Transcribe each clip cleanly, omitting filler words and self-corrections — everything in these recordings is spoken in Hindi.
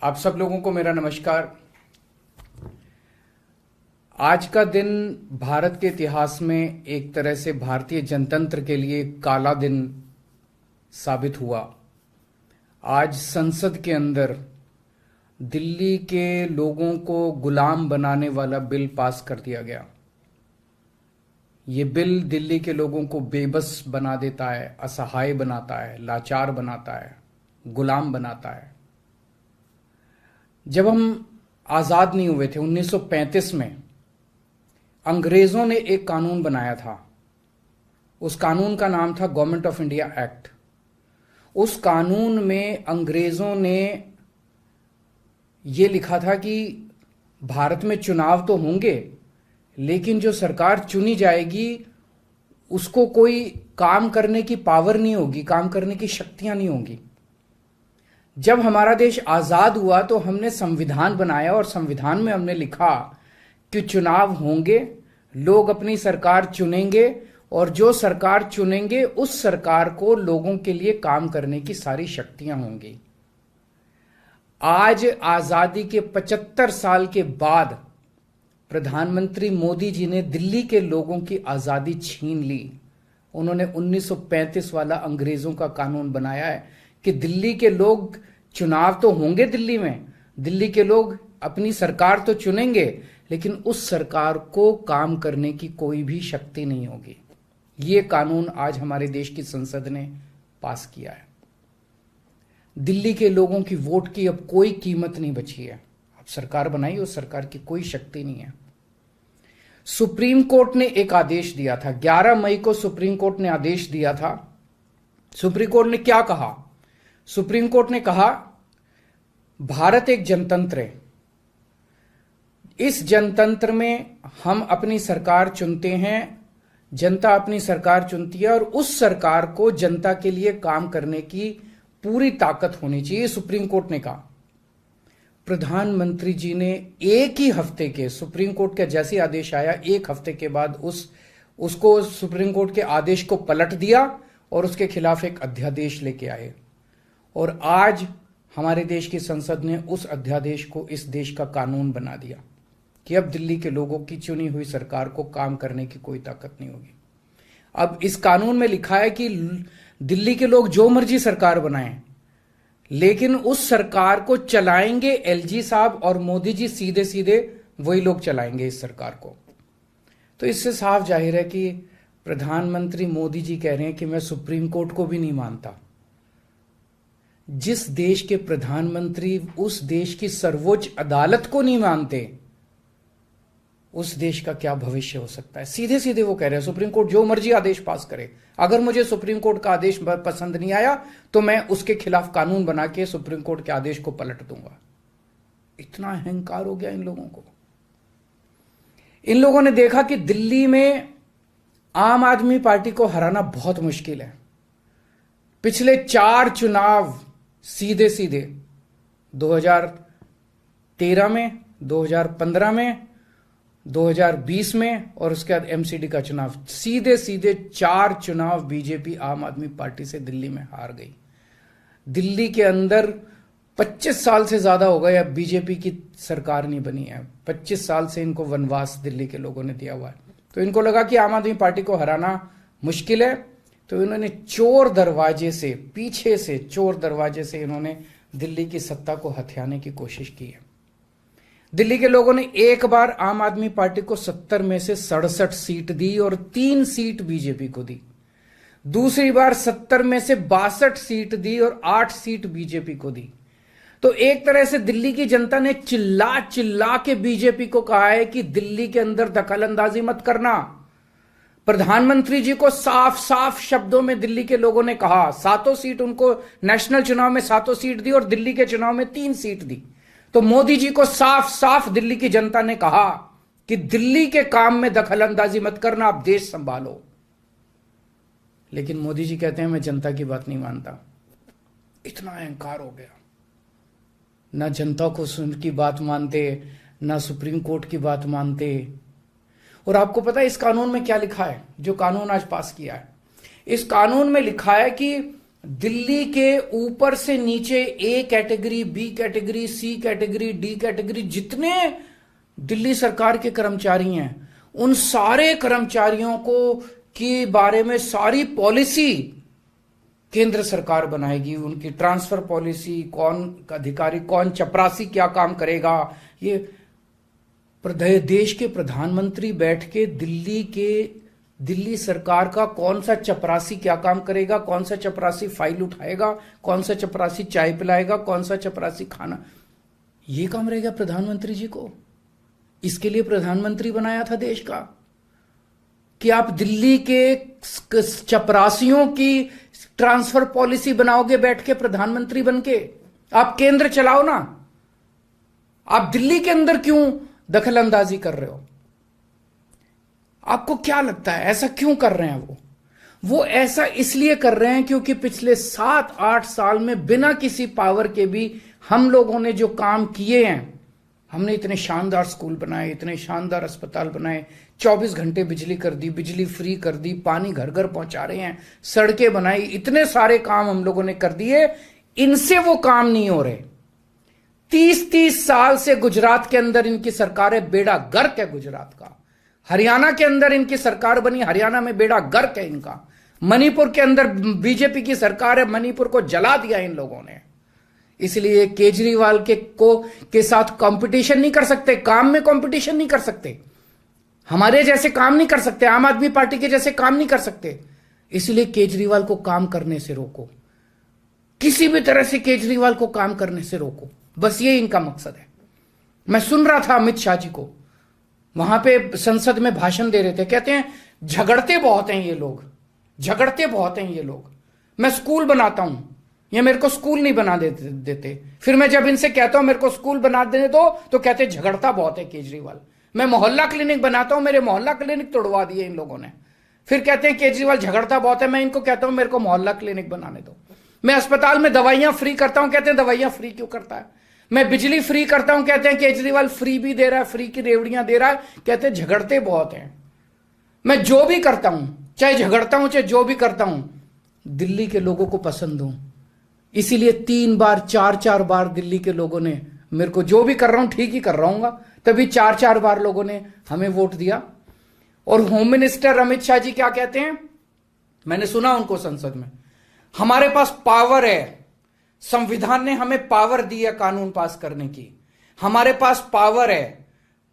आप सब लोगों को मेरा नमस्कार। आज का दिन भारत के इतिहास में एक तरह से भारतीय जनतंत्र के लिए काला दिन साबित हुआ। आज संसद के अंदर दिल्ली के लोगों को गुलाम बनाने वाला बिल पास कर दिया गया। ये बिल दिल्ली के लोगों को बेबस बना देता है, असहाय बनाता है, लाचार बनाता है, गुलाम बनाता है। जब हम आजाद नहीं हुए थे 1935 में, अंग्रेजों ने एक कानून बनाया था। उस कानून का नाम था गवर्नमेंट ऑफ इंडिया एक्ट। उस कानून में अंग्रेजों ने यह लिखा था कि भारत में चुनाव तो होंगे, लेकिन जो सरकार चुनी जाएगी उसको कोई काम करने की पावर नहीं होगी, काम करने की शक्तियां नहीं होंगी। जब हमारा देश आजाद हुआ तो हमने संविधान बनाया और संविधान में हमने लिखा कि चुनाव होंगे, लोग अपनी सरकार चुनेंगे और जो सरकार चुनेंगे उस सरकार को लोगों के लिए काम करने की सारी शक्तियां होंगी। आज आजादी के 75 साल के बाद प्रधानमंत्री मोदी जी ने दिल्ली के लोगों की आजादी छीन ली। उन्होंने 1935 वाला अंग्रेजों का कानून बनाया है कि दिल्ली के लोग चुनाव तो होंगे, दिल्ली के लोग अपनी सरकार तो चुनेंगे, लेकिन उस सरकार को काम करने की कोई भी शक्ति नहीं होगी। ये कानून आज हमारे देश की संसद ने पास किया है। दिल्ली के लोगों की वोट की अब कोई कीमत नहीं बची है। अब सरकार बनाई, उस सरकार की कोई शक्ति नहीं है। सुप्रीम कोर्ट ने एक आदेश दिया था, 11 मई को सुप्रीम कोर्ट ने आदेश दिया था। सुप्रीम कोर्ट ने क्या कहा? सुप्रीम कोर्ट ने कहा भारत एक जनतंत्र है। इस जनतंत्र में हम अपनी सरकार चुनते हैं, जनता अपनी सरकार चुनती है और उस सरकार को जनता के लिए काम करने की पूरी ताकत होनी चाहिए, सुप्रीम कोर्ट ने कहा। प्रधानमंत्री जी ने एक ही हफ्ते के, सुप्रीम कोर्ट का जैसे आदेश आया, एक हफ्ते के बाद उसको सुप्रीम कोर्ट के आदेश को पलट दिया और उसके खिलाफ एक अध्यादेश लेके आए। और आज हमारे देश की संसद ने उस अध्यादेश को इस देश का कानून बना दिया कि अब दिल्ली के लोगों की चुनी हुई सरकार को काम करने की कोई ताकत नहीं होगी। अब इस कानून में लिखा है कि दिल्ली के लोग जो मर्जी सरकार बनाएं, लेकिन उस सरकार को चलाएंगे एलजी साहब और मोदी जी, सीधे सीधे वही लोग चलाएंगे इस सरकार को। तो इससे साफ जाहिर है कि प्रधानमंत्री मोदी जी कह रहे हैं कि मैं सुप्रीम कोर्ट को भी नहीं मानता। जिस देश के प्रधानमंत्री उस देश की सर्वोच्च अदालत को नहीं मानते, उस देश का क्या भविष्य हो सकता है? सीधे सीधे वो कह रहे हैं सुप्रीम कोर्ट जो मर्जी आदेश पास करे, अगर मुझे सुप्रीम कोर्ट का आदेश पसंद नहीं आया तो मैं उसके खिलाफ कानून बना के सुप्रीम कोर्ट के आदेश को पलट दूंगा। इतना अहंकार हो गया इन लोगों को। इन लोगों ने देखा कि दिल्ली में आम आदमी पार्टी को हराना बहुत मुश्किल है। पिछले 4 चुनाव सीधे सीधे 2013 में, 2015 में, 2020 में और उसके बाद एमसीडी का चुनाव, सीधे सीधे 4 चुनाव बीजेपी आम आदमी पार्टी से दिल्ली में हार गई। दिल्ली के अंदर 25 साल से ज्यादा हो गए अब बीजेपी की सरकार नहीं बनी है। 25 साल से इनको वनवास दिल्ली के लोगों ने दिया हुआ है। तो इनको लगा कि आम आदमी पार्टी को हराना मुश्किल है, तो इन्होंने चोर दरवाजे से, पीछे से चोर दरवाजे से इन्होंने दिल्ली की सत्ता को हथियाने की कोशिश की है। दिल्ली के लोगों ने एक बार आम आदमी पार्टी को 70 में से 67 सीट दी और 3 सीट बीजेपी को दी। दूसरी बार 70 में से 62 सीट दी और 8 सीट बीजेपी को दी। तो एक तरह से दिल्ली की जनता ने चिल्ला चिल्ला के बीजेपी को कहा है कि दिल्ली के अंदर दखलंदाजी मत करना। प्रधानमंत्री जी को साफ साफ शब्दों में दिल्ली के लोगों ने कहा, 7 सीट उनको नेशनल चुनाव में 7 सीट दी और दिल्ली के चुनाव में 3 सीट दी। तो मोदी जी को साफ साफ दिल्ली की जनता ने कहा कि दिल्ली के काम में दखलंदाजी मत करना, आप देश संभालो। लेकिन मोदी जी कहते हैं मैं जनता की बात नहीं मानता। इतना अहंकार हो गया। ना जनता को की बात मानते, ना सुप्रीम कोर्ट की बात मानते। और आपको पता है इस कानून में क्या लिखा है, जो कानून आज पास किया है? इस कानून में लिखा है कि दिल्ली के ऊपर से नीचे A category, B category, C category, D category, जितने दिल्ली सरकार के कर्मचारी हैं, उन सारे कर्मचारियों को के बारे में सारी पॉलिसी केंद्र सरकार बनाएगी। उनकी ट्रांसफर पॉलिसी, कौन अधिकारी, कौन चपरासी क्या काम करेगा, ये देश के प्रधानमंत्री बैठ के दिल्ली सरकार का कौन सा चपरासी क्या काम करेगा, कौन सा चपरासी फाइल उठाएगा, कौन सा चपरासी चाय पिलाएगा, कौन सा चपरासी खाना, ये काम रहेगा प्रधानमंत्री जी को। इसके लिए प्रधानमंत्री बनाया था देश का कि आप दिल्ली के चपरासियों की ट्रांसफर पॉलिसी बनाओगे बैठ के प्रधानमंत्री बनके। आप केंद्र चलाओ ना, आप दिल्ली के अंदर क्यों दखल अंदाजी कर रहे हो? आपको क्या लगता है ऐसा क्यों कर रहे हैं? वो ऐसा इसलिए कर रहे हैं क्योंकि पिछले 7-8 साल में बिना किसी पावर के भी हम लोगों ने जो काम किए हैं, हमने इतने शानदार स्कूल बनाए, इतने शानदार अस्पताल बनाए, 24 घंटे बिजली कर दी, बिजली फ्री कर दी, पानी घर घर पहुंचा रहे हैं, सड़कें बनाई, इतने सारे काम हम लोगों ने कर दिए। इनसे वो काम नहीं हो रहे। 30-30 साल से गुजरात के अंदर इनकी सरकार है, बेड़ा गर्क है गुजरात का। हरियाणा के अंदर इनकी सरकार बनी, हरियाणा में बेड़ा गर्क है इनका। मणिपुर के अंदर बीजेपी की सरकार है, मणिपुर को जला दिया इन लोगों ने। इसलिए केजरीवाल के साथ कंपटीशन नहीं कर सकते, काम में कंपटीशन नहीं कर सकते, हमारे जैसे काम नहीं कर सकते, आम आदमी पार्टी के जैसे काम नहीं कर सकते। इसलिए केजरीवाल को काम करने से रोको, किसी भी तरह से केजरीवाल को काम करने से रोको, बस ये इनका मकसद है। मैं सुन रहा था अमित शाह जी को, वहां पे संसद में भाषण दे रहे थे, कहते हैं झगड़ते बहुत हैं ये लोग, झगड़ते बहुत हैं ये लोग। मैं स्कूल बनाता हूं, ये मेरे को स्कूल नहीं बना देते। फिर मैं जब इनसे कहता हूं मेरे को स्कूल बना देने दो, तो कहते हैं झगड़ता बहुत है केजरीवाल। मैं मोहल्ला क्लिनिक बनाता हूं, मेरे मोहल्ला क्लिनिक तोड़वा दिए इन लोगों ने। फिर कहते हैं केजरीवाल झगड़ता बहुत है। मैं इनको कहता हूं मेरे को मोहल्ला क्लिनिक बनाने दो। मैं अस्पताल में दवाइयां फ्री करता हूं, कहते हैं दवाइयां फ्री क्यों करता है। मैं बिजली फ्री करता हूं, कहते हैं केजरीवाल फ्री भी दे रहा है, फ्री की रेवड़ियां दे रहा है, कहते हैं झगड़ते बहुत हैं। मैं जो भी करता हूं, चाहे झगड़ता हूं चाहे जो भी करता हूं, दिल्ली के लोगों को पसंद हूं। इसीलिए 3 बार 4 बार दिल्ली के लोगों ने मेरे को, जो भी कर रहा हूं ठीक ही कर रहा हूं, तभी 4 बार लोगों ने हमें वोट दिया। और होम मिनिस्टर अमित शाह जी क्या कहते हैं, मैंने सुना उनको संसद में, हमारे पास पावर है, संविधान ने हमें पावर दी है कानून पास करने की, हमारे पास पावर है,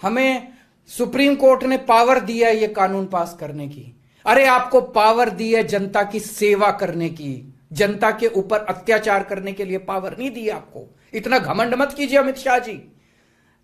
हमें सुप्रीम कोर्ट ने पावर दिया है ये कानून पास करने की। अरे आपको पावर दी है जनता की सेवा करने की, जनता के ऊपर अत्याचार करने के लिए पावर नहीं दी आपको। इतना घमंड मत कीजिए अमित शाह जी।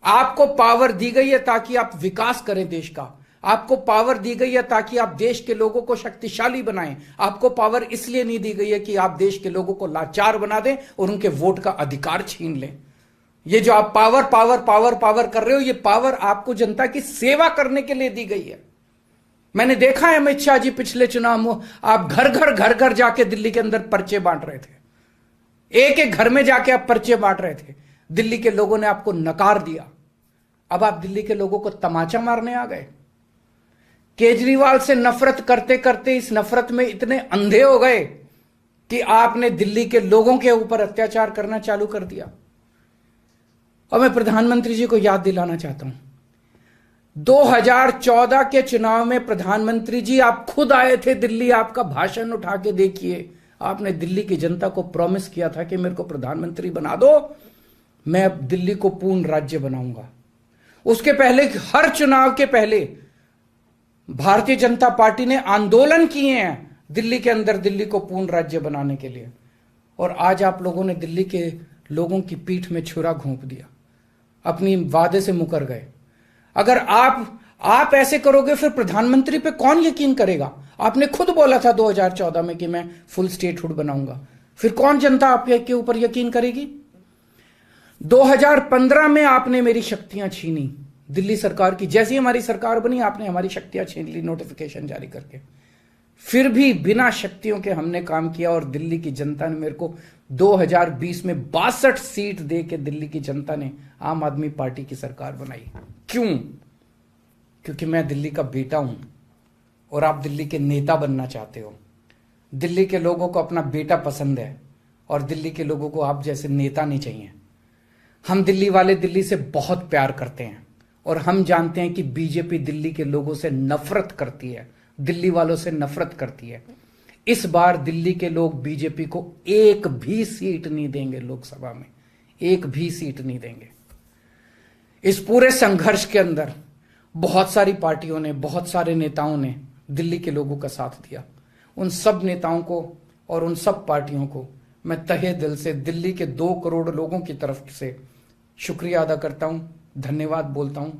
आपको पावर दी गई है ताकि आप विकास करें देश का, आपको पावर दी गई है ताकि आप देश के लोगों को शक्तिशाली बनाएं। आपको पावर इसलिए नहीं दी गई है कि आप देश के लोगों को लाचार बना दें और उनके वोट का अधिकार छीन लें। ये जो आप पावर पावर पावर पावर कर रहे हो, ये पावर आपको जनता की सेवा करने के लिए दी गई है। मैंने देखा है अमित शाह जी पिछले चुनाव में आप घर घर जाके दिल्ली के अंदर पर्चे बांट रहे थे, एक एक घर में जाके आप पर्चे बांट रहे थे। दिल्ली के लोगों ने आपको नकार दिया। अब आप दिल्ली के लोगों को तमाचा मारने आ गए। केजरीवाल से नफरत करते करते इस नफरत में इतने अंधे हो गए कि आपने दिल्ली के लोगों के ऊपर अत्याचार करना चालू कर दिया। और मैं प्रधानमंत्री जी को याद दिलाना चाहता हूं, 2014 के चुनाव में प्रधानमंत्री जी आप खुद आए थे दिल्ली, आपका भाषण उठा के देखिए। आपने दिल्ली की जनता को प्रॉमिस किया था कि मेरे को प्रधानमंत्री बना दो, मैं अब दिल्ली को पूर्ण राज्य बनाऊंगा। उसके पहले, हर चुनाव के पहले भारतीय जनता पार्टी ने आंदोलन किए हैं दिल्ली के अंदर दिल्ली को पूर्ण राज्य बनाने के लिए। और आज आप लोगों ने दिल्ली के लोगों की पीठ में छुरा घोंप दिया, अपनी वादे से मुकर गए। अगर आप ऐसे करोगे फिर प्रधानमंत्री पे कौन यकीन करेगा? आपने खुद बोला था 2014 में कि मैं फुल स्टेटहुड बनाऊंगा, फिर कौन जनता आपके ऊपर यकीन करेगी? 2015 में आपने मेरी शक्तियां छीनी दिल्ली सरकार की, जैसी हमारी सरकार बनी आपने हमारी शक्तियां छीन ली नोटिफिकेशन जारी करके। फिर भी बिना शक्तियों के हमने काम किया और दिल्ली की जनता ने मेरे को 2020 में 62 सीट दे के दिल्ली की जनता ने आम आदमी पार्टी की सरकार बनाई। क्यों? क्योंकि मैं दिल्ली का बेटा हूं और आप दिल्ली के नेता बनना चाहते हो। दिल्ली के लोगों को अपना बेटा पसंद है और दिल्ली के लोगों को आप जैसे नेता नहीं चाहिए। हम दिल्ली वाले दिल्ली से बहुत प्यार करते हैं और हम जानते हैं कि बीजेपी दिल्ली के लोगों से नफरत करती है, दिल्ली वालों से नफरत करती है। इस बार दिल्ली के लोग बीजेपी को एक भी सीट नहीं देंगे, लोकसभा में एक भी सीट नहीं देंगे। इस पूरे संघर्ष के अंदर बहुत सारी पार्टियों ने, बहुत सारे नेताओं ने दिल्ली के लोगों का साथ दिया। उन सब नेताओं को और उन सब पार्टियों को मैं तहे दिल से दिल्ली के 2 करोड़ लोगों की तरफ से शुक्रिया अदा करता हूं, धन्यवाद बोलता हूं।